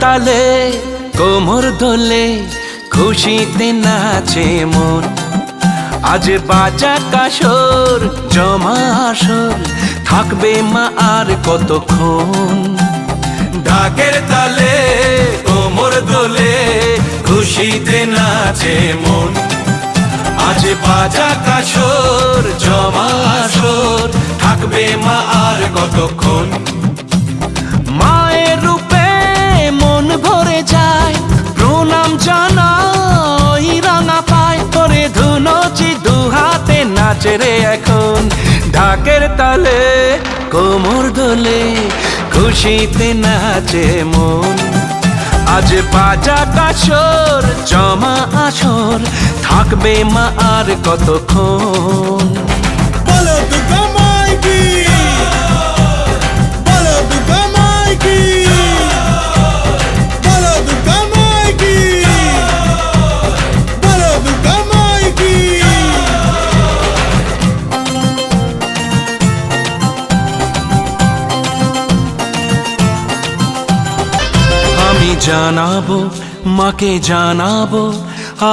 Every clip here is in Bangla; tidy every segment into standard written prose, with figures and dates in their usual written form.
তালে কোমর দোলে খুশিতে নাচে মন। আজ বাজা কাসর জমা আসর থাকবে মা আর কতক্ষণ। ঢাকের তালে কোমর দোলে খুশিতে নাচে মন। আজ বাজা কাসর জমা আসর থাকবে মা আর কতক্ষণ। মায়ের রূপে মন ভরে যায় প্রণাম জানাই রাঙা পায় করে ধুনচি দুহাতে নাচে রে এখন। ঢাকের তালে কোমর দোলে খুশিতে নাচে মন। আজ বাজা কাসর জমা আসর থাকবে মা আর কতক্ষণ। বলো দুর্গা মাইকি, বলো দুর্গা মাইকি, বলো দুর্গা মাইকি, বলো দুর্গা মাইকি। আমি জানাবো মাকে জানাবো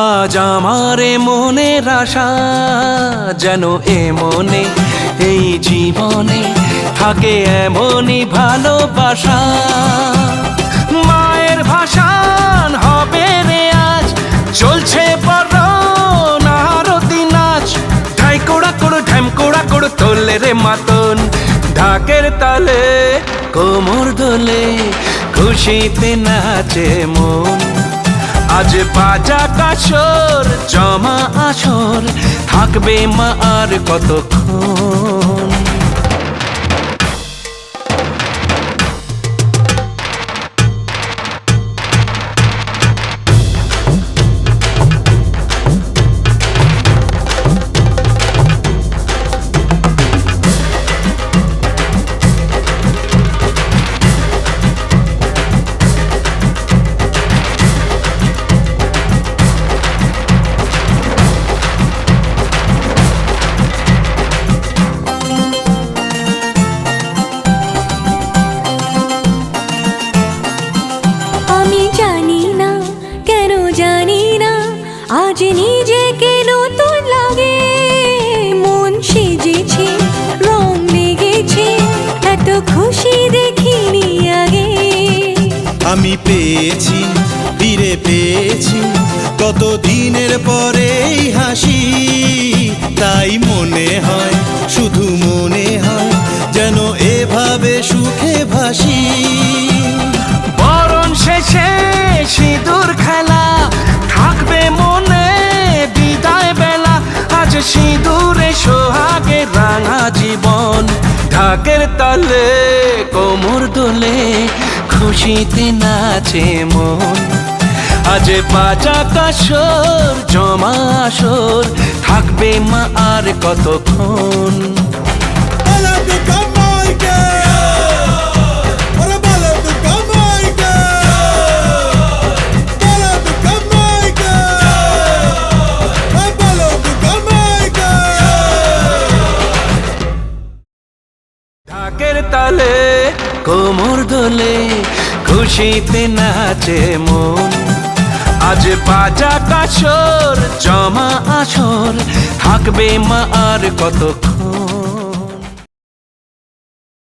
আজ আমারে মনের আশা, যেন এ মনে এই জীবনে থাকে এমনই ভালোবাসা। মায়ের ভাষান হবে রে আজ চলছে বরণ আরতি নাচ। ঢাই কোড়া কোড় ঢ্যাম কোড়া কোড় তোলে রে মাতন। ঢাকের তালে কোমর দোলে খুশিতে নাচে মন। আজ বাজা কাসর জমা আসর থাকবে মা আর কতক্ষণ। আজ নিজেকে নতুন লাগে, মন সেজেছে রং লেগেছে এত খুশি দেখিনি আগে। আমি পেয়েছি ফিরে পেয়েছি কত দিনের পরে হাসি, তাই মনে হয় শুধু মনে হয় যেন এভাবে সুখে ভাসি। বরণ শেষে সিঁদুর খেলা থাকবে মনে বিদায় বেলা। আজ সিঁদুরে সোহাগে রাঙা জীবন। ঢাকের তালে কোমর দোলে খুশিতে নাচে মন। আজ বাজা কাসর জমা আসর থাকবে মা আর কতক্ষণ। বলো দুর্গা মাইকি, বলো দুর্গা মাইকি, বলো দুর্গা মাইকি, বলো দুর্গা মাইকি। ঢাকের তালে কোমর দোলে খুশিতে নাচে মন। আজ বাজা কাসর জমা আসর থাকবে মা আর কতক্ষণ।